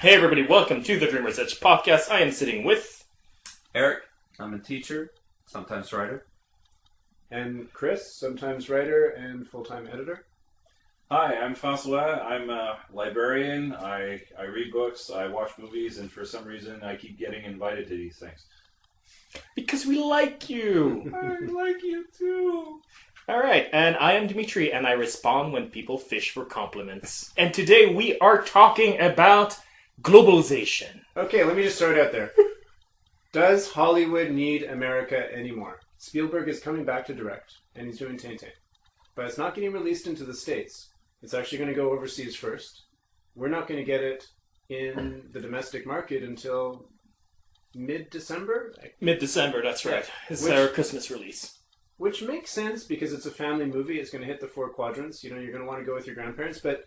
Hey everybody, welcome to the Dreamer's Edge podcast. I am sitting with... Eric, I'm a teacher, sometimes writer. And Chris, sometimes writer and full-time editor. Hi, I'm Francois. I'm a librarian. I read books, I watch movies, and for some reason I keep getting invited to these things. Because we like you! I like you too! Alright, and I am Dimitri, and I respond when people fish for compliments. And today we are talking about globalization. Okay, let me just throw it out there. Does Hollywood need America anymore? Spielberg is coming back to direct, and he's doing Tintin. But it's not getting released into the States. It's actually going to go overseas first. We're not going to get it in the domestic market until mid-December? Mid-December, that's right. It's our Christmas release. Which makes sense because it's a family movie. It's going to hit the four quadrants. You know, you're going to want to go with your grandparents, but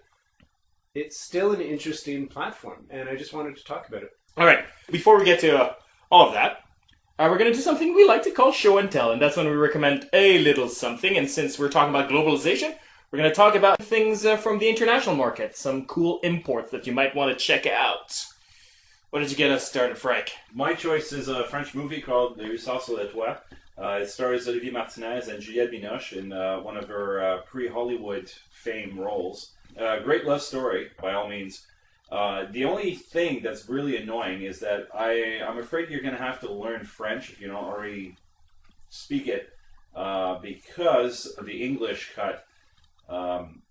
it's still an interesting platform, and I just wanted to talk about it. Alright, before we get to all of that, we're going to do something we like to call show and tell, and that's when we recommend a little something. And since we're talking about globalization, we're going to talk about things from the international market, some cool imports that you might want to check out. What did you get us started, Frank? My choice is a French movie called Les Hussards sur les Toits. It stars Olivier Martinez and Juliette Binoche in one of her pre-Hollywood fame roles. Great love story, by all means. The only thing that's really annoying is that I'm afraid you're going to have to learn French if you don't already speak it, because the English cut,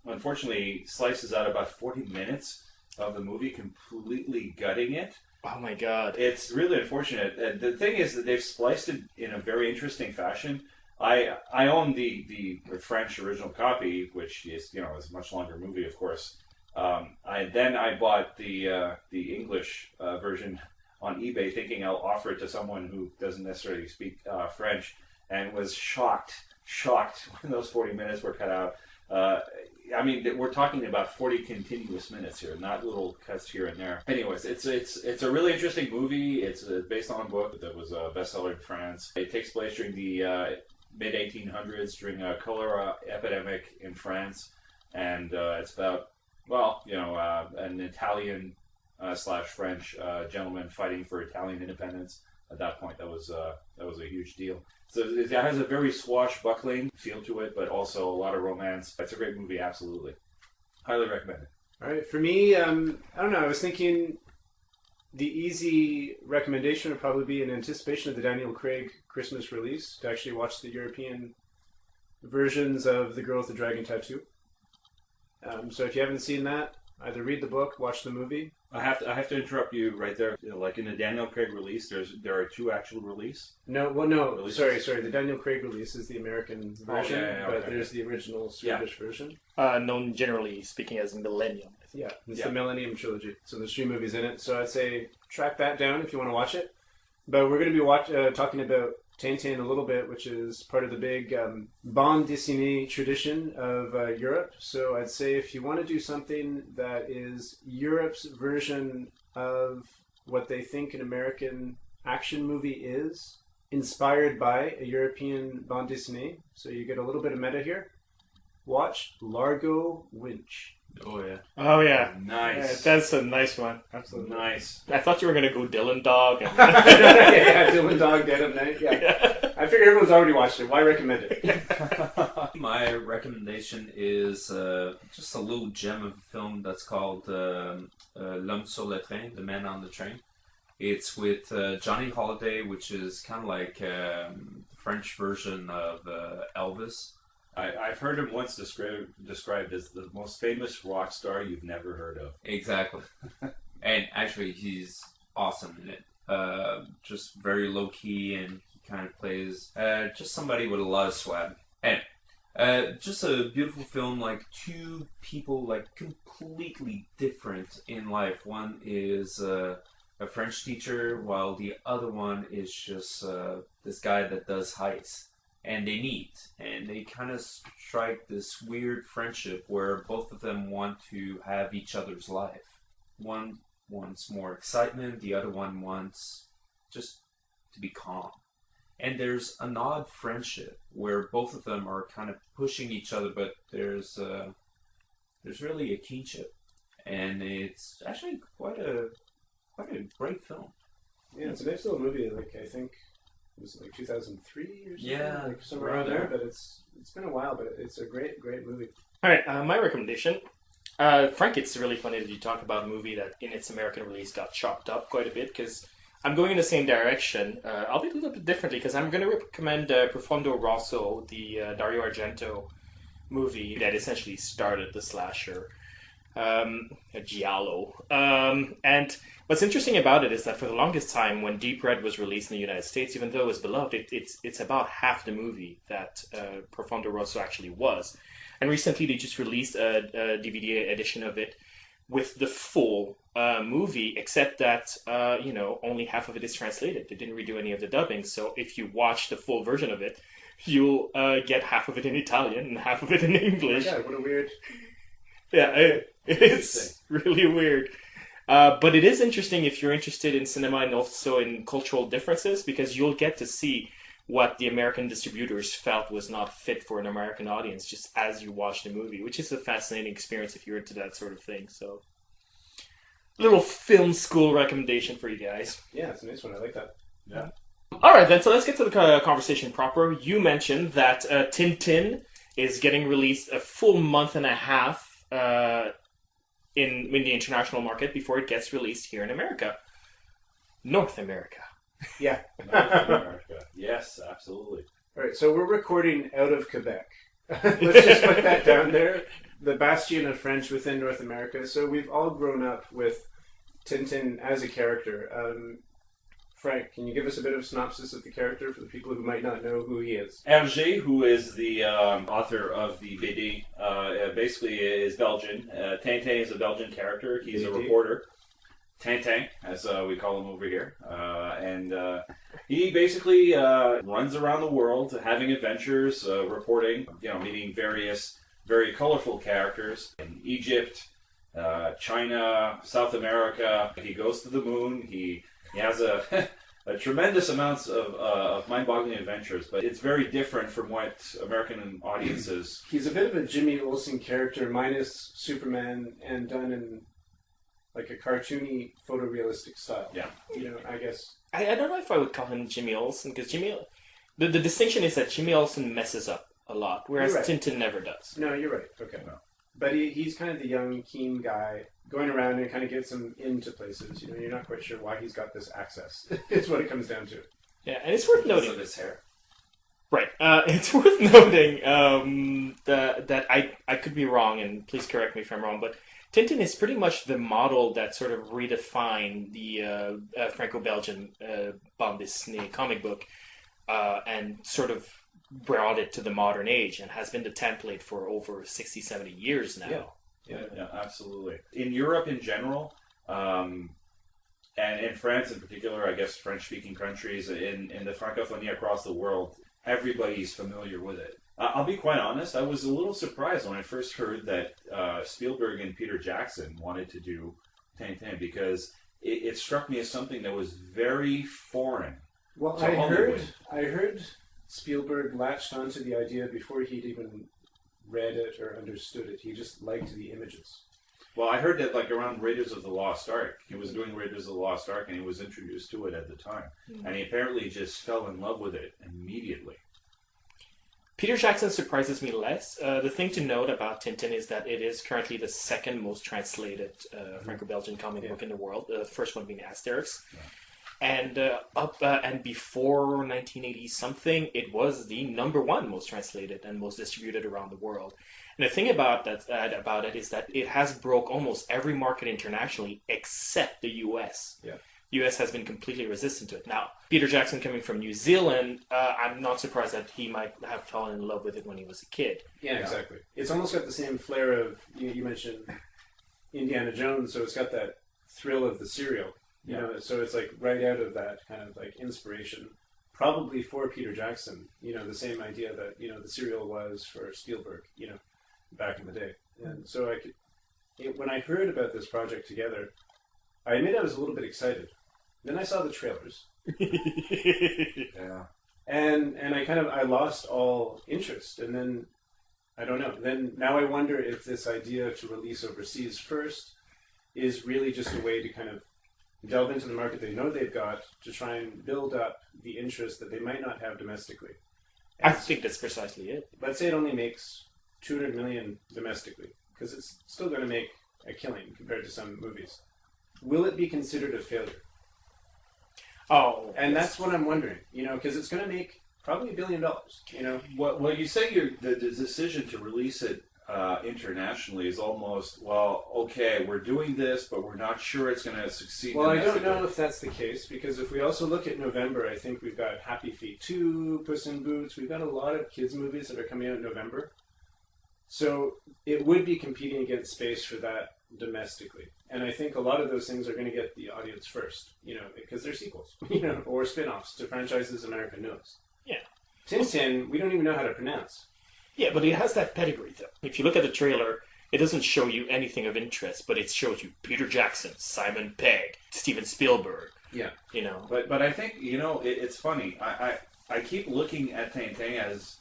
unfortunately, slices out about 40 minutes of the movie, completely gutting it. Oh my god. It's really unfortunate. The thing is that they've spliced it in a very interesting fashion. I own the French original copy, which is is a much longer movie, of course. I bought the English version on eBay, thinking I'll offer it to someone who doesn't necessarily speak French, and was shocked when those 40 minutes were cut out. We're talking about 40 continuous minutes here, not little cuts here and there. Anyways, it's a really interesting movie. It's based on a book that was a bestseller in France. It takes place during the mid-1800s, during a cholera epidemic in France, and it's about an Italian slash French gentleman fighting for Italian independence. At that point, that was a huge deal. So it has a very swashbuckling feel to it, but also a lot of romance. It's a great movie, absolutely. Highly recommend it. All right, for me, I don't know. I was thinking the easy recommendation would probably be in anticipation of the Daniel Craig Christmas release to actually watch the European versions of The Girl with the Dragon Tattoo. So if you haven't seen that, either read the book, watch the movie. I have to interrupt you right there. Like in the Daniel Craig release, there are two actual release. No. Releases? Sorry. The Daniel Craig release is the American version, but okay. there's the original Swedish version. Known generally speaking as Millennium. Yeah, it's the Millennium Trilogy. So there's 3 movies in it. So I'd say track that down if you want to watch it. But we're going to be talking about Tintin a little bit, which is part of the big bande dessinée tradition of Europe. So I'd say if you want to do something that is Europe's version of what they think an American action movie is, inspired by a European bande dessinée, so you get a little bit of meta here, watch Largo Winch. Oh yeah. Oh yeah. Nice. Yeah, that's a nice one. Absolutely. Nice. I thought you were going to go Dylan Dog. And... yeah, Dylan Dog, Dead of Night. Yeah. I figure everyone's already watched it. Why recommend it? My recommendation is just a little gem of a film that's called L'Homme sur le train, The Man on the Train. It's with Johnny Holiday, which is kind of like the French version of Elvis. I've heard him once described as the most famous rock star you've never heard of. Exactly. And actually, he's awesome in it. Just very low-key, and he kind of plays just somebody with a lot of swag. Anyway, just a beautiful film, like two people, like completely different in life. One is a French teacher, while the other one is just this guy that does heists. And they meet, and they kind of strike this weird friendship where both of them want to have each other's life. One wants more excitement, the other one wants just to be calm. And there's an odd friendship where both of them are kind of pushing each other, but there's really a kinship. And it's actually quite a What a great film. Yeah, it's a nice little movie. Like I think it was like 2003 or something. Yeah, like somewhere around there. But it's been a while. But it's a great movie. All right, my recommendation. Frank, it's really funny that you talk about a movie that in its American release got chopped up quite a bit because I'm going in the same direction. I'll be a little bit differently because I'm going to recommend Profondo Rosso, the Dario Argento movie that essentially started the slasher. A giallo. And what's interesting about it is that for the longest time, when Deep Red was released in the United States, even though it was beloved, it's about half the movie that Profondo Rosso actually was. And recently, they just released a DVD edition of it with the full movie, except that only half of it is translated. They didn't redo any of the dubbing, so if you watch the full version of it, you'll get half of it in Italian and half of it in English. Oh my God, what a weird. Yeah, it's really weird. But it is interesting if you're interested in cinema and also in cultural differences, because you'll get to see what the American distributors felt was not fit for an American audience just as you watch the movie, which is a fascinating experience if you're into that sort of thing. So, little film school recommendation for you guys. Yeah, it's a nice one. I like that. Yeah. All right, then, so let's get to the conversation proper. You mentioned that Tintin is getting released a full month and a half in the international market before it gets released here in America. North America. Yeah. North America. Yes, absolutely. All right, so we're recording out of Quebec. Let's just put that down there. The bastion of French within North America. So we've all grown up with Tintin as a character. Frank, can you give us a bit of a synopsis of the character for the people who might not know who he is? Hergé, who is the author of the BD, basically is Belgian. Tintin is a Belgian character. He's a reporter. Tintin, as we call him over here. And he basically runs around the world having adventures, reporting, meeting various very colorful characters in Egypt, China, South America. He goes to the moon. He has a tremendous amounts of mind-boggling adventures, but it's very different from what American audiences... He's a bit of a Jimmy Olsen character, minus Superman, and done in like a cartoony, photorealistic style. Yeah. I guess. I don't know if I would call him Jimmy Olsen, because the distinction is that Jimmy Olsen messes up a lot, whereas Right. Tintin never does. No, you're right. Okay. No. But he's kind of the young, keen guy going around and kind of gets him into places. You're not quite sure why he's got this access. It's what it comes down to. Yeah, and it's worth noting. Of his hair. Right. It's worth noting that I could be wrong, and please correct me if I'm wrong, but Tintin is pretty much the model that sort of redefined the Franco-Belgian bande dessinée comic book and sort of brought it to the modern age and has been the template for over 60, 70 years now. Yeah, absolutely. In Europe in general, and in France in particular, I guess French-speaking countries, in the francophonie across the world, everybody's familiar with it. I'll be quite honest, I was a little surprised when I first heard that Spielberg and Peter Jackson wanted to do Tintin, because it struck me as something that was very foreign. Well, to I Hollywood. heard Spielberg latched onto the idea before he'd even read it or understood it. He just liked the images. Well, I heard that around Raiders of the Lost Ark, he was doing Raiders of the Lost Ark and he was introduced to it at the time. And he apparently just fell in love with it immediately. Peter Jackson surprises me less. The thing to note about Tintin is that it is currently the second most translated Franco-Belgian comic book in the world. The first one being Asterix. Yeah. And before 1980 something, it was the number one most translated and most distributed around the world. And the thing about it is that it has broke almost every market internationally except the U.S. Yeah. U.S. has been completely resistant to it. Now, Peter Jackson coming from New Zealand, I'm not surprised that he might have fallen in love with it when he was a kid. Yeah, exactly. It's almost got the same flair of, you mentioned Indiana Jones, so it's got that thrill of the serial. So it's right out of that kind of inspiration, probably for Peter Jackson. The same idea that the serial was for Spielberg. Back in the day, and so when I heard about this project together, I admit I was a little bit excited. Then I saw the trailers. Yeah. And I lost all interest, and then I don't know. Then now I wonder if this idea to release overseas first is really just a way to kind of delve into the market they know they've got to try and build up the interest that they might not have domestically. I think that's precisely it. Let's say it only makes 200 million domestically, because it's still going to make a killing compared to some movies. Will it be considered a failure? Oh, And yes. that's what I'm wondering, because it's going to make probably $1 billion, Well, you say the decision to release it internationally is almost, well, okay, we're doing this, but we're not sure it's going to succeed. Well, I don't domestically. know if that's the case, because if we also look at November, I think we've got Happy Feet 2, Puss in Boots, we've got a lot of kids' movies that are coming out in November. So it would be competing against space for that domestically. And I think a lot of those things are going to get the audience first, because they're sequels, or spin-offs to franchises America knows. Yeah. Tintin, we don't even know how to pronounce. Yeah, but it has that pedigree, though. If you look at the trailer, it doesn't show you anything of interest, but it shows you Peter Jackson, Simon Pegg, Steven Spielberg. Yeah. But I think, it's funny. I keep looking at Tintin as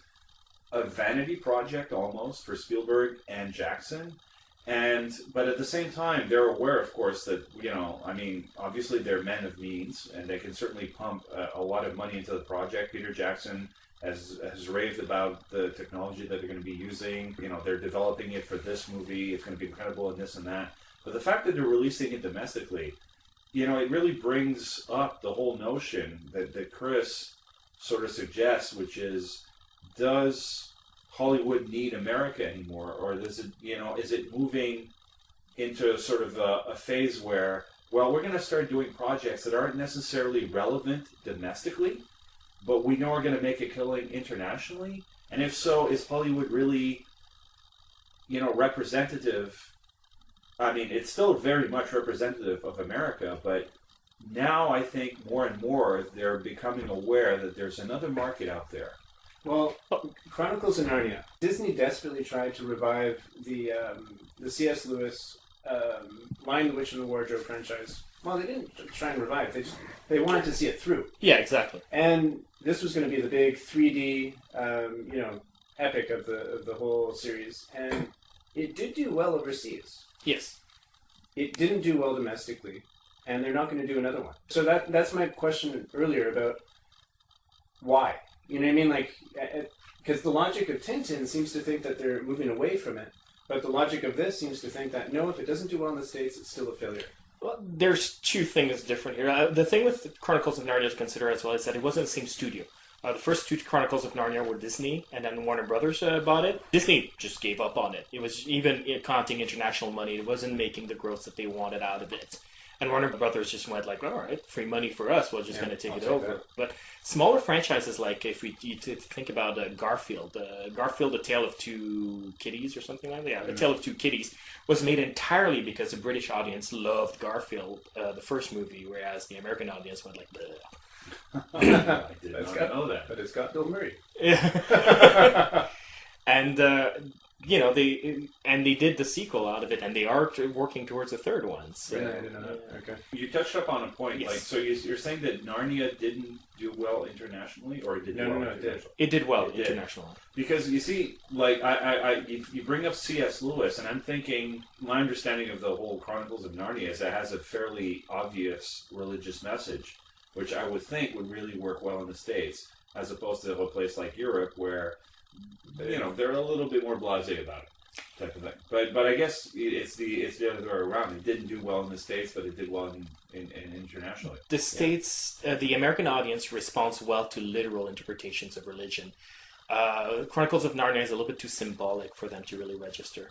a vanity project almost for Spielberg and Jackson. But at the same time, they're aware, of course, that, obviously they're men of means, and they can certainly pump a lot of money into the project. Peter Jackson has raved about the technology that they're going to be using. They're developing it for this movie. It's going to be incredible and this and that. But the fact that they're releasing it domestically, it really brings up the whole notion that Chris sort of suggests, which is, does Hollywood need America anymore, or is it moving into sort of a phase where, well, we're going to start doing projects that aren't necessarily relevant domestically, but we know we're going to make a killing internationally? And if so, is Hollywood really, representative? I mean, it's still very much representative of America, but now I think more and more they're becoming aware that there's another market out there. Well, Chronicles of Narnia. Disney desperately tried to revive the C.S. Lewis Lion, the Witch, and the Wardrobe franchise. Well, they didn't try and revive it. They wanted to see it through. Yeah, exactly. And this was going to be the big 3D, epic of the whole series. And it did do well overseas. Yes. It didn't do well domestically, and they're not going to do another one. So that's my question earlier about why. You know what I mean? Like, because the logic of Tintin seems to think that they're moving away from it, but the logic of this seems to think that, no, if it doesn't do well in the States, it's still a failure. Well, there's two things different here. The thing with Chronicles of Narnia to consider as well is that it wasn't the same studio. The first two Chronicles of Narnia were Disney, and then Warner Brothers bought it. Disney just gave up on it. It was even counting international money. It wasn't making the growth that they wanted out of it. And Warner Brothers just went like, all right, free money for us. We're just going to take it over. That. But smaller franchises, like if you think about Garfield, Garfield, A Tale of Two Kitties or something like that. Yeah, A Tale of Two Kitties was made entirely because the British audience loved Garfield, the first movie, whereas the American audience went like, bleh. I did not know that. But it's got Bill Murray. Yeah. And they did the sequel out of it, and they are working towards a third one. So, Really? I didn't know that. Okay. You touched up on a point, Yes. so you're saying that Narnia didn't do well internationally, or it did No, well it did. internationally? it did well It did. internationally. Because you see, like you bring up C.S. Lewis, and I'm thinking my understanding of the whole Chronicles of Narnia is that it has a fairly obvious religious message, which I would think would really work well in the States, as opposed to a place like Europe where they're a little bit more blasé about it, type of thing. But I guess it's the other way around. It didn't do well in the States, but it did well in internationally. The States, the American audience responds well to literal interpretations of religion. Chronicles of Narnia is a little bit too symbolic for them to really register.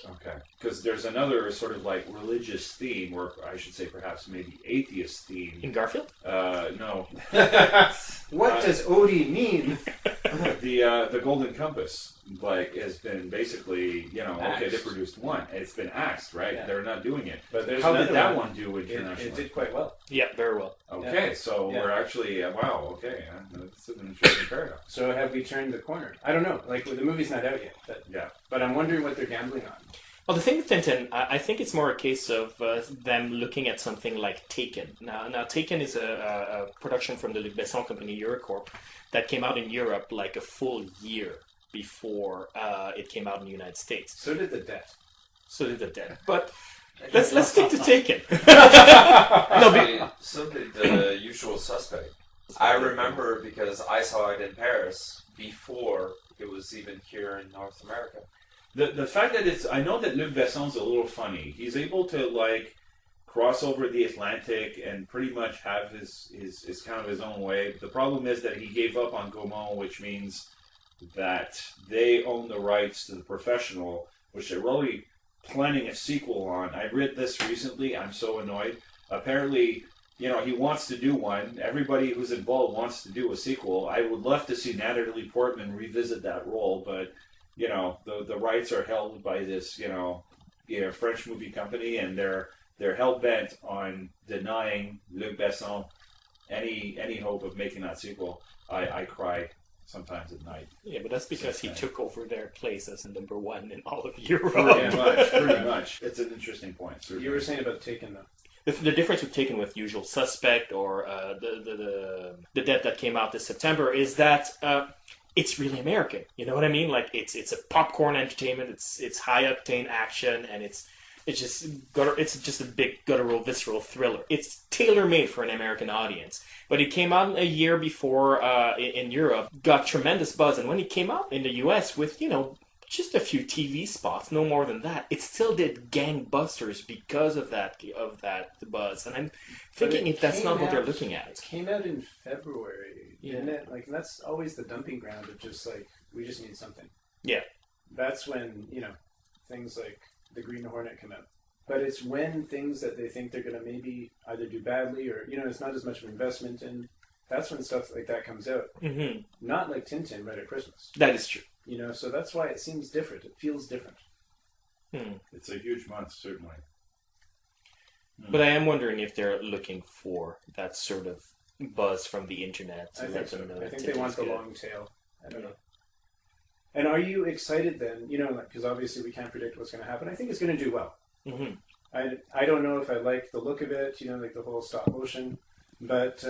Okay. Because there's another sort of like religious theme, or I should say perhaps maybe atheist theme. In Garfield? No. What does Odie mean? The Golden Compass, has been basically, okay, they Axed. produced one. It's been axed, right? Yeah. They're not doing it. But there's How did another that one. one do internationally? It did quite well. Yeah, very well. Okay, so Yeah. we're actually, wow, okay. That's an interesting paradox. So have we turned the corner? I don't know. Like, the movie's not out yet. Yeah. But I'm wondering what they're gambling on. Well, the thing with Tintin, I think it's more a case of them looking at something like Taken. Now Taken is a production from the Luc Besson company, Eurocorp, that came out in Europe like a full year before it came out in the United States. So did The Debt. So did The Dead. But Let's stick to Taken. So did the Usual Suspect. I remember because I saw it in Paris before it was even here in North America. The fact that I know that Luc Besson's a little funny. He's able to like cross over the Atlantic and pretty much have his kind of his own way. The problem is that he gave up on Gaumont, which means that they own the rights to the professional, which they're really planning a sequel on. I read this recently. I'm so annoyed. Apparently, he wants to do one. Everybody who's involved wants to do a sequel. I would love to see Natalie Portman revisit that role, but the rights are held by this French movie company, and they're hell bent on denying Luc Besson any hope of making that sequel. I cry sometimes at night. Yeah, but that's because he took over their place as number one in all of Europe. Pretty much. It's an interesting point. Certainly. You were saying about Taken, though. The difference with Taken with Usual Suspect or the Dead that came out this September is that it's really American. You know what I mean? Like it's a popcorn entertainment. It's high octane action, and it's just a big guttural, visceral thriller. It's tailor made for an American audience. But it came out a year before in Europe, got tremendous buzz, and when it came out in the US with just a few TV spots, no more than that, it still did gangbusters because of that buzz. And I'm thinking if that's not what they're looking at. It came out in February, didn't it? Like, that's always the dumping ground of just like, we just need something. Yeah. That's when, things like the Green Hornet come out. But it's when things that they think they're going to maybe either do badly or, it's not as much of an investment, and that's when stuff like that comes out. Mm-hmm. Not like Tintin right at Christmas. That is true. So that's why it seems different. It feels different. It's a huge month, certainly. But I am wondering if they're looking for that sort of buzz from the internet to let them know. I think they want the long tail. I don't know. And are you excited then? Because obviously we can't predict what's going to happen. I think it's going to do well. Mm-hmm. I don't know if I like the look of it, like the whole stop motion, but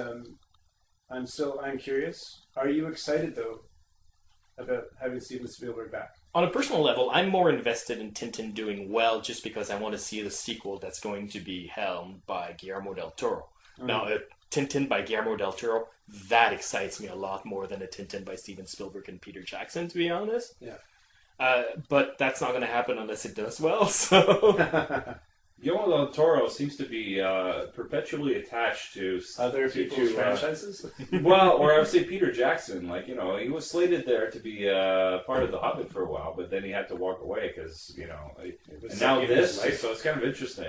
I'm curious. Are you excited though about having Steven Spielberg back? On a personal level, I'm more invested in Tintin doing well just because I want to see the sequel that's going to be helmed by Guillermo del Toro. Mm-hmm. Now, a Tintin by Guillermo del Toro, that excites me a lot more than a Tintin by Steven Spielberg and Peter Jackson, to be honest. Yeah. But that's not going to happen unless it does well, so... Guillermo del Toro seems to be perpetually attached to other people's franchises. Well, or I would say Peter Jackson. Like he was slated there to be part of The Hobbit for a while, but then he had to walk away because and now this. So it's kind of interesting.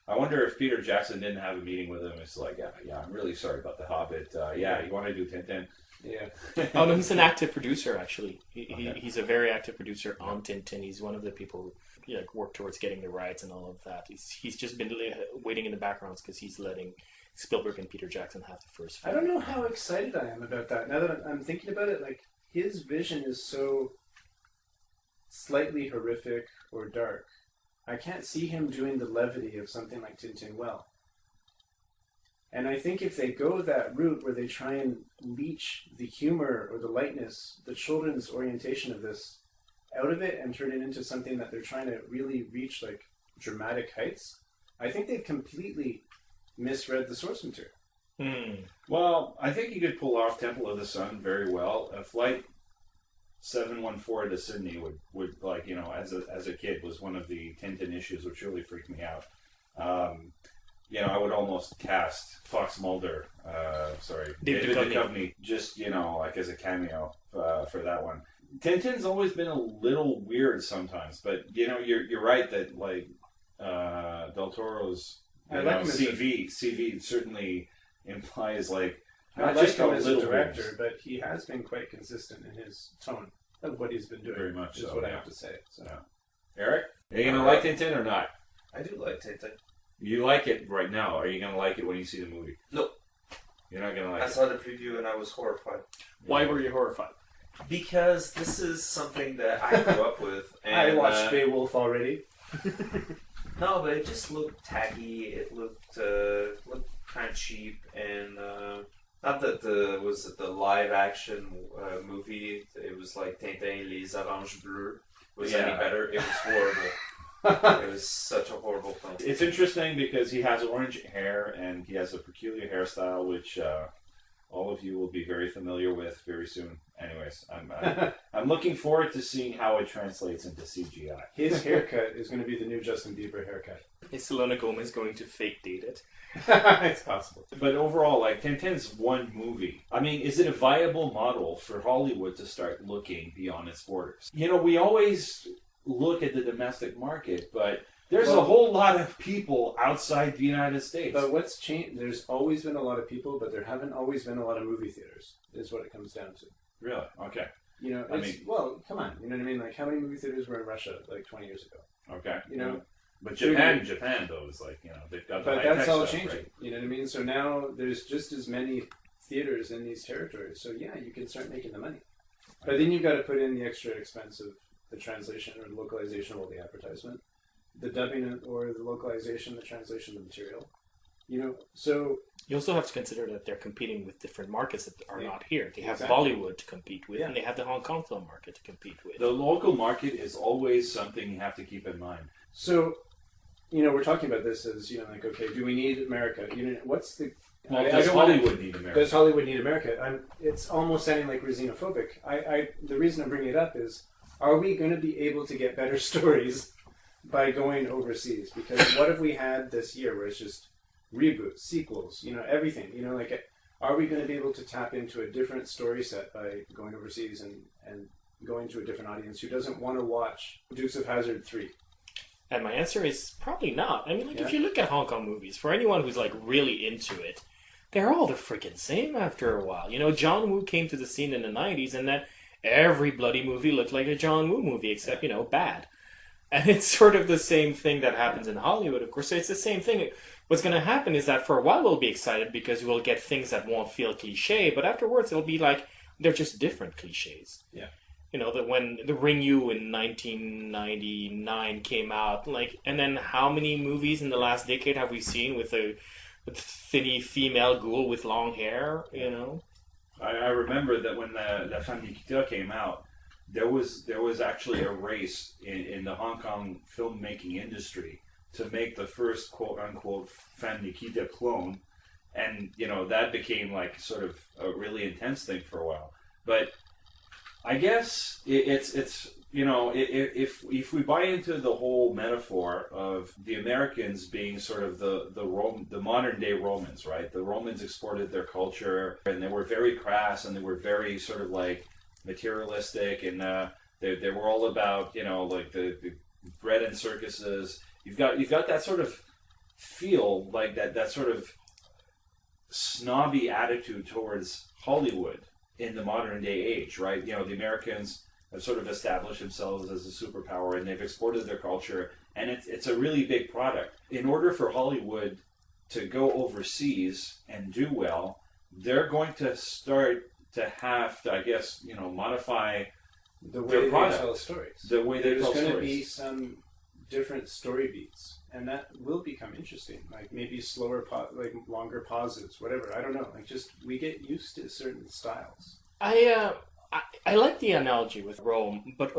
I wonder if Peter Jackson didn't have a meeting with him. It's like, yeah, I'm really sorry about The Hobbit. You want to do Tintin? Yeah. Oh no, he's an active producer actually. He's a very active producer on Tintin. He's one of the people who work towards getting the rights and all of that. He's just been waiting in the backgrounds because he's letting Spielberg and Peter Jackson have the first film. I don't know how excited I am about that. Now that I'm thinking about it, like his vision is so slightly horrific or dark. I can't see him doing the levity of something like Tintin well. And I think if they go that route where they try and leech the humor or the lightness, the children's orientation of this out of it and turn it into something that they're trying to really reach like dramatic heights, I think they've completely misread the source material. Well, I think you could pull off Temple of the Sun very well. A Flight 714 to Sydney would like, as a kid was one of the Tintin issues which really freaked me out. I would almost cast Fox Mulder, David Duchovny, just, like as a cameo for that one. Tintin's always been a little weird sometimes, but, you're right that, like, Del Toro's CV certainly implies, like, I like him as a director, but he has been quite consistent in his tone of what he's been doing. Very much is so, what I have to say. So. Yeah. Eric, are you going to like Tintin or not? I do like Tintin. You like it right now. Are you going to like it when you see the movie? No. You're not going to like it? I saw the preview and I was horrified. Why were you horrified? Because this is something that I grew up with. And, I watched Beowulf already. No, but it just looked tacky. It looked kind of cheap, and not that the live action movie. It was like Tintin Les Oranges Bleues was any better. It was horrible. It was such a horrible film. It's interesting because he has orange hair and he has a peculiar hairstyle, which all of you will be very familiar with very soon. Anyways, I'm looking forward to seeing how it translates into CGI. His haircut is going to be the new Justin Bieber haircut. Is Selena Gomez going to fake date it? It's possible. But overall, like, Tintin's one movie. I mean, is it a viable model for Hollywood to start looking beyond its borders? You know, we always look at the domestic market, but there's a whole lot of people outside the United States. But what's changed? There's always been a lot of people, but there haven't always been a lot of movie theaters, is what it comes down to. Really? Okay. You know, well, come on. You know what I mean? Like, how many movie theaters were in Russia, like, 20 years ago? Okay. You know? But Japan, though, is like, you know, they've got the But high-tech that's all stuff, changing. right? You know what I mean? So now there's just as many theaters in these territories. So yeah, you can start making the money. But then you've got to put in the extra expense of the translation or the localization of the advertisement, the dubbing or the localization, the translation of the material. You know, so You also have to consider that they're competing with different markets that are not here. They have Exactly. Bollywood to compete with, and they have the Hong Kong film market to compete with. The local market is always something you have to keep in mind. So, you know, we're talking about this as, you know, like, okay, do we need America? You know, what's the... Well, I does don't wanna- Hollywood need America? Does Hollywood need America? It's almost sounding like we're xenophobic. The reason I'm bringing it up is, are we going to be able to get better stories by going overseas? Because what have we had this year where it's just reboots, sequels, you know, everything? You know, like, are we going to be able to tap into a different story set by going overseas and going to a different audience who doesn't want to watch Dukes of Hazzard 3? And my answer is probably not. I mean, like, Yeah. if you look at Hong Kong movies, for anyone who's, like, really into it, they're all the freaking same after a while. You know, John Woo came to the scene in the 90s, and then every bloody movie looked like a John Woo movie, except, you know, bad. And it's sort of the same thing that happens in Hollywood, of course. So it's the same thing. What's going to happen is that for a while we'll be excited because we'll get things that won't feel cliche, but afterwards it'll be like they're just different cliches. Yeah. You know, that when The Ring You in 1999 came out, like, and then how many movies in the last decade have we seen with a thinny female ghoul with long hair, you know? I remember that when the Femme Nikita came out, there was actually a race in the Hong Kong filmmaking industry to make the first quote unquote Femme Nikita clone, and you know that became like sort of a really intense thing for a while. But I guess it's you know, if we buy into the whole metaphor of the Americans being sort of the modern day Romans, right? The Romans exported their culture, and they were very crass, and they were very sort of like materialistic, and they were all about, you know, like the bread and circuses. You've got that sort of feel, like that sort of snobby attitude towards Hollywood in the modern day age, right? You know, the Americans have sort of established themselves as a superpower, and they've exported their culture, and it's a really big product. In order for Hollywood to go overseas and do well, they're going to start to have to, I guess, you know, modify The way their they product, tell stories. the way they There's tell going to stories. be some different story beats, and that will become interesting. Like maybe slower, like longer pauses, whatever. I don't know. Like just we get used to certain styles. I like the analogy with Rome, but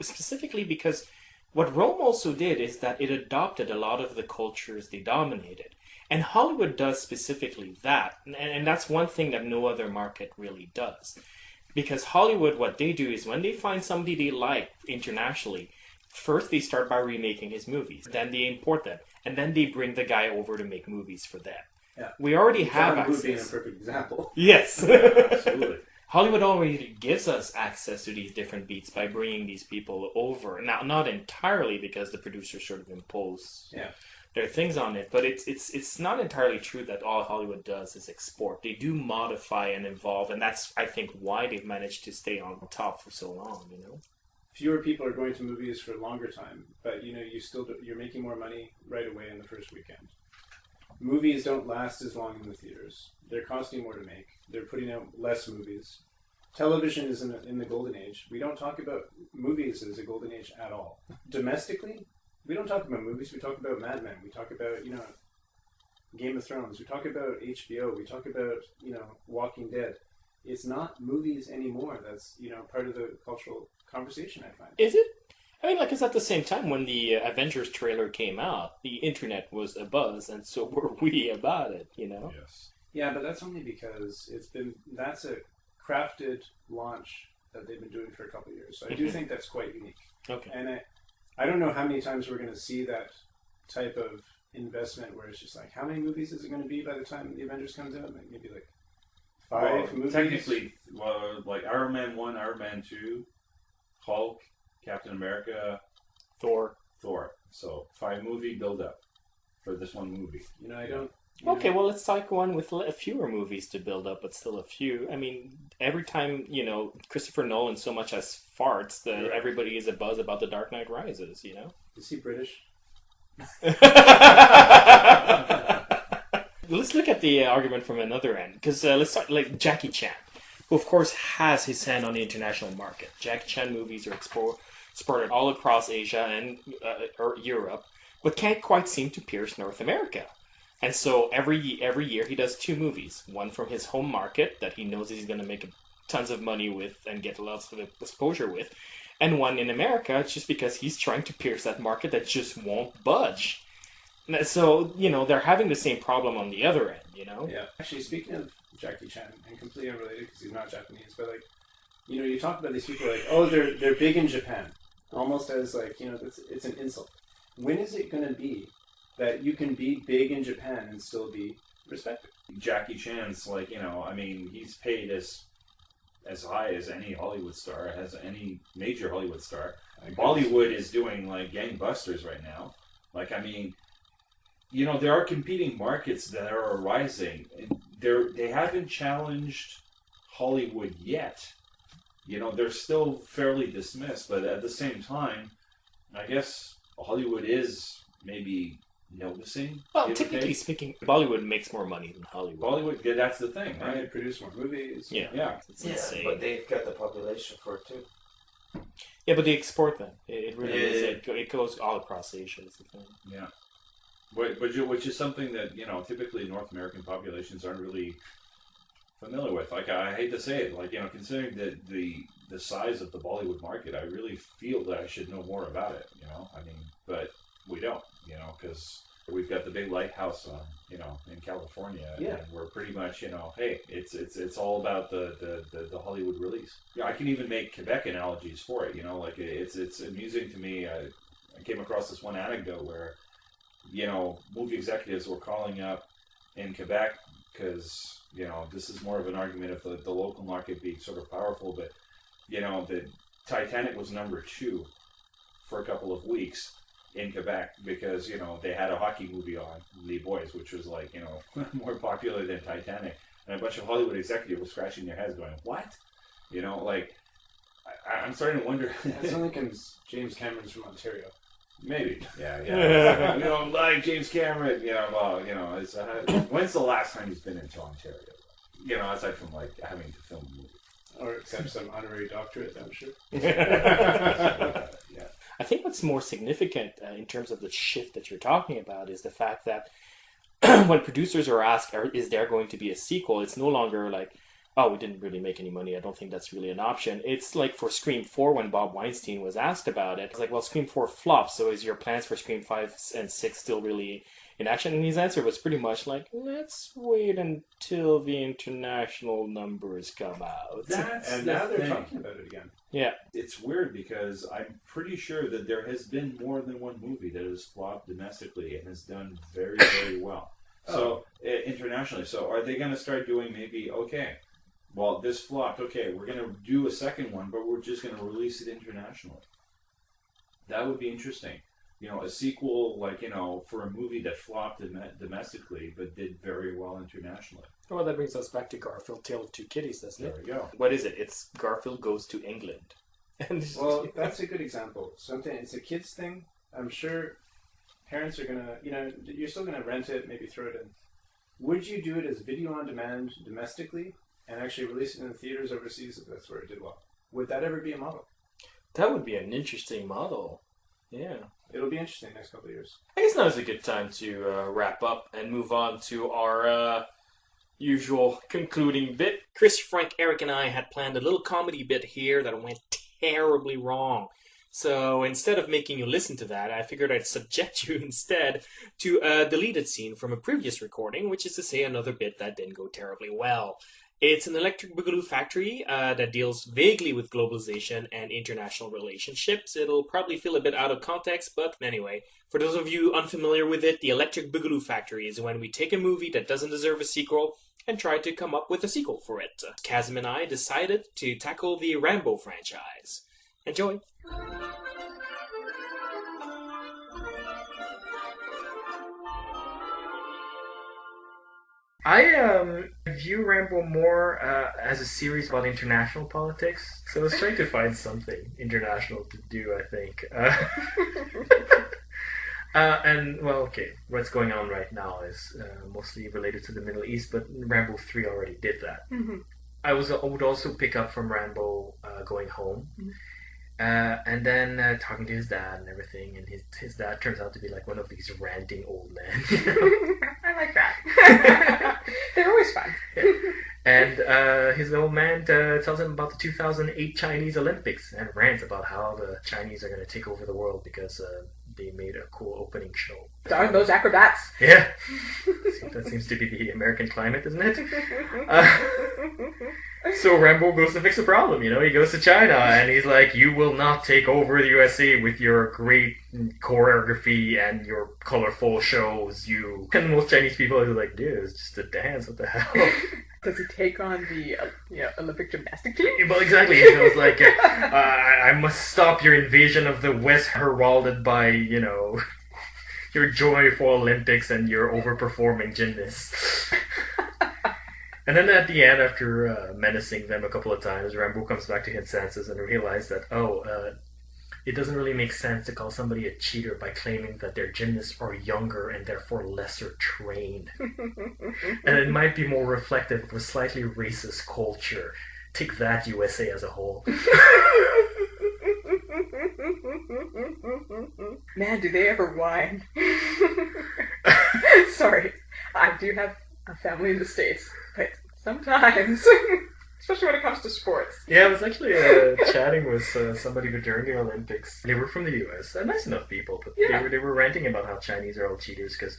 specifically because what Rome also did is that it adopted a lot of the cultures they dominated. And Hollywood does specifically that. And that's one thing that no other market really does. Because Hollywood, what they do is when they find somebody they like internationally, first they start by remaking his movies. Then they import them. And then they bring the guy over to make movies for them. Yeah. We already have John Woo being a access. perfect example. Yes. Absolutely. Hollywood already gives us access to these different beats by bringing these people over. Now, not entirely because the producers sort of impose their things on it, but it's not entirely true that all Hollywood does is export. They do modify and evolve, and that's, I think, why they've managed to stay on top for so long, you know? Fewer people are going to movies for a longer time, but you know you're making more money right away in the first weekend. Movies don't last as long in the theaters. They're costing more to make. They're putting out less movies. Television is in the golden age. We don't talk about movies as a golden age at all. Domestically, we don't talk about movies. We talk about Mad Men. We talk about, you know, Game of Thrones. We talk about HBO. We talk about, you know, Walking Dead. It's not movies anymore. That's, you know, part of the cultural conversation, I find. Is it? I mean, like, it's at the same time when the Avengers trailer came out, the internet was abuzz, and so were we about it, you know? Yes. Yeah, but that's only because that's a crafted launch that they've been doing for a couple of years. So I do think that's quite unique. Okay. And I don't know how many times we're going to see that type of investment where it's just like, how many movies is it going to be by the time the Avengers comes out? Like maybe like 5 movies? Technically, like Iron Man 1, Iron Man 2, Hulk, Captain America, Thor. So 5-movie build-up for this one movie. You know, I don't... Okay, well, let's take one with fewer movies to build up, but still a few. I mean, every time, you know, Christopher Nolan so much as farts that Right. everybody is abuzz about The Dark Knight Rises, you know? Is he British? Let's look at the argument from another end, because let's start like Jackie Chan, who of course has his hand on the international market. Jackie Chan movies are exported all across Asia and or Europe, but can't quite seem to pierce North America. And so every year he does 2 movies, one from his home market that he knows he's going to make tons of money with and get lots of exposure with, and one in America just because he's trying to pierce that market that just won't budge. So, you know, they're having the same problem on the other end, you know? Yeah. Actually, speaking of Jackie Chan, and completely unrelated because he's not Japanese, but like, you know, you talk about these people like, oh, they're big in Japan, almost as like, you know, it's an insult. When is it going to be that you can be big in Japan and still be respected? Jackie Chan's like, you know, I mean, he's paid as high as any Hollywood star, as any major Hollywood star. Bollywood is doing like gangbusters right now. Like, I mean, you know, there are competing markets that are arising, and they haven't challenged Hollywood yet. You know, they're still fairly dismissed, but at the same time, I guess Hollywood is maybe noticing. Well, technically speaking, Bollywood makes more money than Hollywood. Bollywood, yeah, that's the thing, And right? they produce more movies. Yeah. It's Yeah, insane. but they've got the population for it too. Yeah, but they export them. It really is. Yeah. It goes all across Asia. Is the thing. Yeah. Which is something that, you know, typically North American populations aren't really familiar with. Like, I hate to say it, like, you know, considering the size of the Bollywood market, I really feel that I should know more about it, you know? I mean, but we don't, you know, because we've got the big lighthouse on, you know, in California, Yeah. and we're pretty much, you know, hey, it's all about the Hollywood release. Yeah, I can even make Quebec analogies for it, you know, like it's amusing to me. I came across this one anecdote where, you know, movie executives were calling up in Quebec because, you know, this is more of an argument of the local market being sort of powerful, but, you know, the Titanic was number 2 for a couple of weeks in Quebec because, you know, they had a hockey movie on, Les Boys, which was like, you know, more popular than Titanic. And a bunch of Hollywood executives were scratching their heads going, what? You know, like, I'm starting to wonder. That's only because James Cameron's from Ontario. Maybe. Yeah. We don't like James Cameron. You know, well, you know, it's, when's the last time he's been into Ontario? You know, aside from, like, having to film a movie. Or accept some honorary doctorate, I'm sure. Yeah. I think what's more significant in terms of the shift that you're talking about is the fact that when producers are asked, is there going to be a sequel, it's no longer like, oh, we didn't really make any money. I don't think that's really an option. It's like for Scream 4, when Bob Weinstein was asked about it, it's like, well, Scream 4 flopped, so is your plans for Scream 5 and 6 still really in action? And his answer was pretty much like, let's wait until the international numbers come out. And now they're talking about it again. Yeah. It's weird because I'm pretty sure that there has been more than one movie that has flopped domestically and has done very, very well. So, internationally. So, are they going to start doing maybe, okay, well, this flopped, okay, we're going to do a second one, but we're just going to release it internationally? That would be interesting. You know, a sequel, like, you know, for a movie that flopped domestically but did very well internationally. Well, that brings us back to Garfield, Tale of Two Kitties, doesn't There it? we go. What is it? It's Garfield Goes to England. And Well, that's a good example. Something, it's a kid's thing. I'm sure parents are going to, you know, you're still going to rent it, maybe throw it in. Would you do it as video on demand domestically and actually release it in the theaters overseas if that's where it did well? Would that ever be a model? that would be an interesting model. Yeah. It'll be interesting next couple of years. I guess now is a good time to wrap up and move on to our usual concluding bit. Chris, Frank, Eric, and I had planned a little comedy bit here that went terribly wrong. So instead of making you listen to that, I figured I'd subject you instead to a deleted scene from a previous recording, which is to say another bit that didn't go terribly well. It's an Electric Boogaloo Factory that deals vaguely with globalization and international relationships. It'll probably feel a bit out of context, but anyway, for those of you unfamiliar with it, the Electric Boogaloo Factory is when we take a movie that doesn't deserve a sequel and try to come up with a sequel for it. Kazim and I decided to tackle the Rambo franchise. Enjoy! I view Rambo more as a series about international politics, so I was trying to find something international to do, I think. What's going on right now is mostly related to the Middle East, but Rambo 3 already did that. Mm-hmm. I would also pick up from Rambo Going Home. Mm-hmm. And then talking to his dad and everything, and his dad turns out to be like one of these ranting old men. You know? I like that. They're always fun. Yeah. And his old man tells him about the 2008 Chinese Olympics and rants about how the Chinese are going to take over the world because they made a cool opening show. Darn those acrobats. Yeah. That seems to be the American climate, isn't it? So Rambo goes to fix the problem, you know. He goes to China and he's like, you will not take over the USA with your great choreography and your colorful shows, you. And most Chinese people are like, dude, it's just a dance, what the hell? Does he take on the Olympic gymnastic team? Well, exactly. It was like, I must stop your invasion of the West heralded by, you know, your joyful Olympics and your overperforming gymnasts. And then at the end, after menacing them a couple of times, Rambo comes back to his senses and realizes that, it doesn't really make sense to call somebody a cheater by claiming that their gymnasts are younger and therefore lesser trained. And it might be more reflective of a slightly racist culture. Take that, USA as a whole. Man, do they ever whine. Sorry, I do have a family in the States, but sometimes, especially when it comes to sports. Yeah, I was actually chatting with somebody during the Olympics. They were from the US. Nice enough people, but yeah. they were ranting about how Chinese are all cheaters because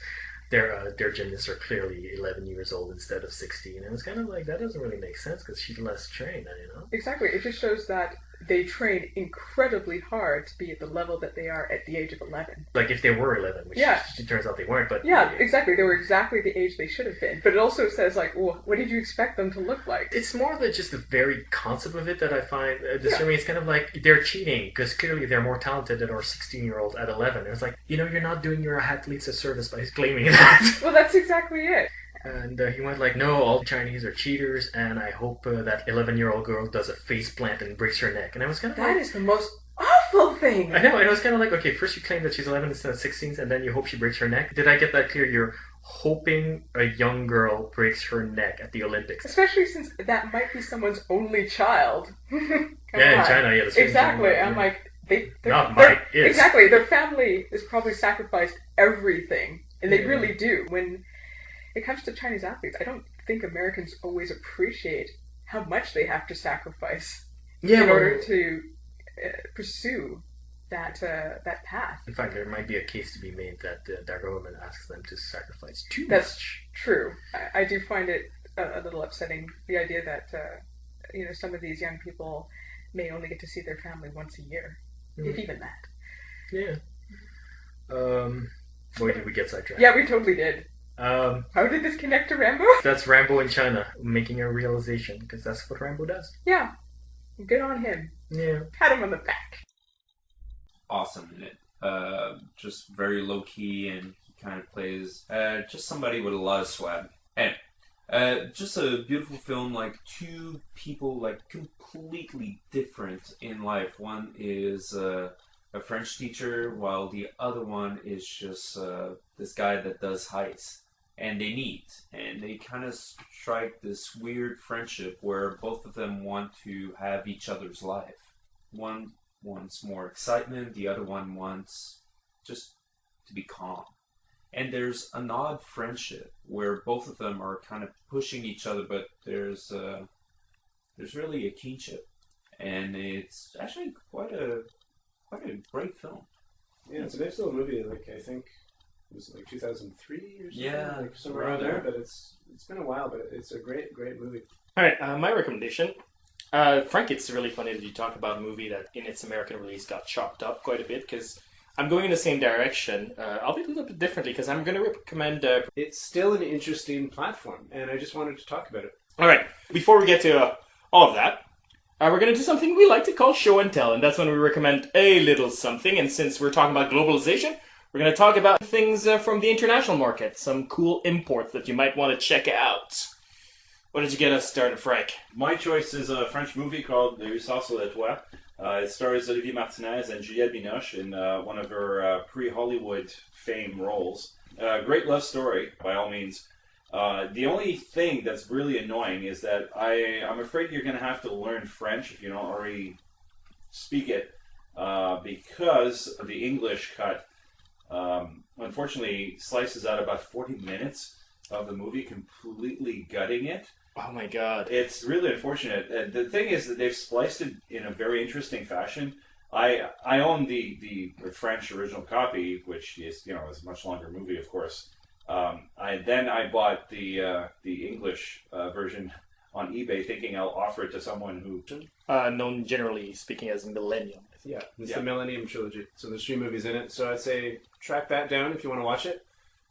their gymnasts are clearly 11 years old instead of 16. And it was kind of like, that doesn't really make sense because she's less trained, you know? Exactly. It just shows that they train incredibly hard to be at the level that they are at the age of 11. Like if they were 11, which it turns out they weren't. But yeah, exactly. They were exactly the age they should have been. But it also says, like, well, what did you expect them to look like? It's more than just the very concept of it that I find disturbing. It's kind of like they're cheating because clearly they're more talented than our 16-year-old at 11. It's like, you know, you're not doing your athletes a service by claiming that. Well, that's exactly it. And he went like, no, all Chinese are cheaters, and I hope that 11-year-old girl does a face plant and breaks her neck. And I was kind of that is the most awful thing. I know, and I was kind of like, okay, first you claim that she's 11 instead of 16, and then you hope she breaks her neck. Did I get that clear? You're hoping a young girl breaks her neck at the Olympics. Especially since that might be someone's only child. In China, yeah. Exactly. I'm like, exactly. Their family has probably sacrificed everything, and they really do. When it comes to Chinese athletes, I don't think Americans always appreciate how much they have to sacrifice in order to pursue that path. In fact, there might be a case to be made that their government asks them to sacrifice too much. That's true. I do find it a little upsetting, the idea that some of these young people may only get to see their family once a year, if even that. Yeah. Boy, did we get sidetracked. Yeah, we totally did. How did this connect to Rambo? That's Rambo in China, making a realization, because that's what Rambo does. Yeah. Good on him. Yeah. Pat him on the back. Awesome in it. Just very low-key, and he kind of plays just somebody with a lot of swag. And just a beautiful film, like two people, like completely different in life. One is a French teacher, while the other one is just this guy that does heists. And they meet, and they kind of strike this weird friendship where both of them want to have each other's life. One wants more excitement, the other one wants just to be calm. And there's an odd friendship where both of them are kind of pushing each other, but there's really a kinship, and it's actually quite a great film. Yeah, it's a nice little movie. Like I think it was like 2003 or something. Yeah, like somewhere around there. But it's been a while. But it's a great movie. All right, my recommendation. Frank, it's really funny that you talk about a movie that in its American release got chopped up quite a bit because I'm going in the same direction. I'll be a little bit differently because I'm going to recommend... It's still an interesting platform, and I just wanted to talk about it. All right, before we get to all of that, we're going to do something we like to call show and tell, and that's when we recommend a little something. And since we're talking about globalization, we're going to talk about things from the international market, some cool imports that you might want to check out. What did you get us started, Frank? My choice is a French movie called Les Hussards sur les Toits. It stars Olivier Martinez and Juliette Binoche in one of her pre-Hollywood fame roles. Great love story, by all means. The only thing that's really annoying is that I'm afraid you're going to have to learn French if you don't already speak it, because the English cut, unfortunately, slices out about 40 minutes of the movie, completely gutting it. Oh my god. It's really unfortunate. The thing is that they've spliced it in a very interesting fashion. I own the French original copy, which is is a much longer movie, of course. I bought the English version on eBay, thinking I'll offer it to someone who known generally speaking as Millennium. Yeah, it's the Millennium Trilogy. So there's 3 movies in it. So I'd say track that down if you want to watch it.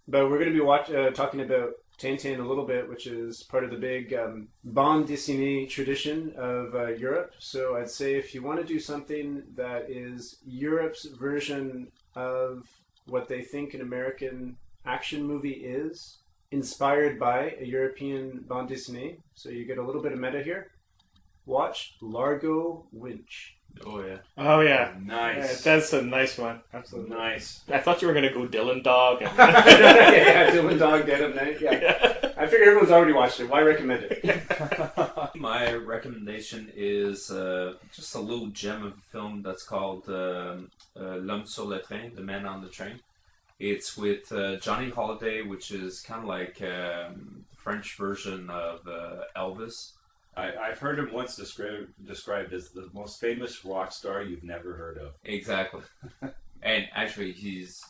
But we're going to be talking about Tintin a little bit, which is part of the big bande dessinée tradition of Europe. So I'd say if you want to do something that is Europe's version of what they think an American action movie is, inspired by a European bande dessinée, so you get a little bit of meta here, watch Largo Winch. Oh yeah. Oh yeah. Nice. Yeah, that's a nice one. Absolutely. Nice. I thought you were going to go Dylan Dog. And... yeah, Dylan Dog, Dead of Night. Yeah. I figure everyone's already watched it. Why recommend it? My recommendation is just a little gem of a film that's called L'Homme sur le train, The Man on the Train. It's with Johnny Holiday, which is kind of like the French version of Elvis. I've heard him once described as the most famous rock star you've never heard of. Exactly. And actually, he's...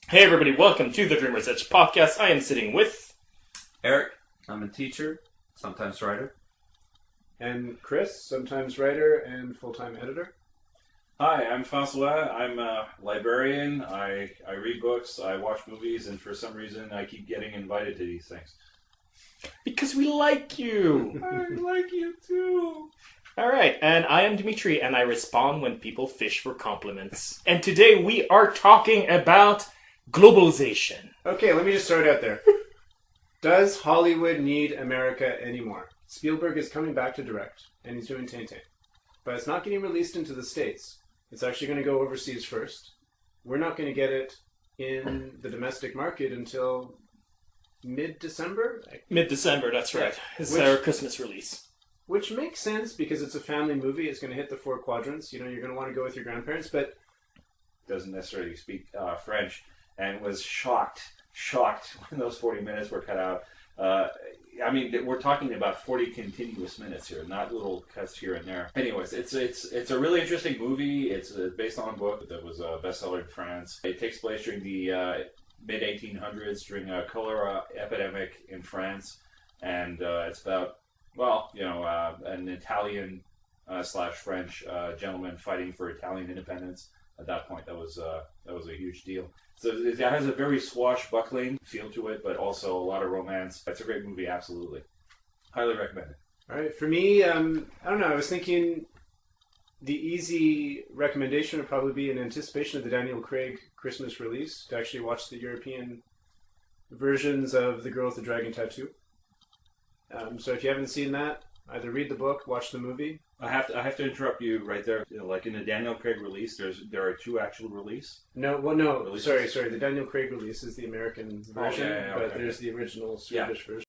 Hey everybody, welcome to the Dreamer's Edge podcast. I am sitting with... Eric. I'm a teacher, sometimes writer. And Chris, sometimes writer and full-time editor. Hi, I'm Francois. I'm a librarian. I read books, I watch movies, and for some reason I keep getting invited to these things. Because we like you. I like you too. Alright, and I am Dimitri, and I respond when people fish for compliments. And today we are talking about globalization. Okay, let me just start out there. Does Hollywood need America anymore? Spielberg is coming back to direct, and he's doing Tintin. But it's not getting released into the States. It's actually going to go overseas first. We're not going to get it in the domestic market until mid-December? Mid-December, that's right. It's our Christmas release. Which makes sense because it's a family movie. It's going to hit the 4 quadrants. You know, you're going to want to go with your grandparents, but... Doesn't necessarily speak French, and was shocked when those 40 minutes were cut out. I mean, we're talking about 40 continuous minutes here, not little cuts here and there. Anyways, it's a really interesting movie. It's based on a book that was a bestseller in France. It takes place during the mid-1800s, during a cholera epidemic in France, and it's about, an Italian / French gentleman fighting for Italian independence. At that point, that was a huge deal. So it has a very swashbuckling feel to it, but also a lot of romance. It's a great movie, absolutely. Highly recommend it. All right, for me, I don't know. I was thinking the easy recommendation would probably be in anticipation of the Daniel Craig Christmas release to actually watch the European versions of The Girl with the Dragon Tattoo. So if you haven't seen that, either read the book, watch the movie. I have to interrupt you right there. Like in the Daniel Craig release, there are 2 actual release. No. Sorry. The Daniel Craig release is the American version, Okay. but there's the original Swedish version.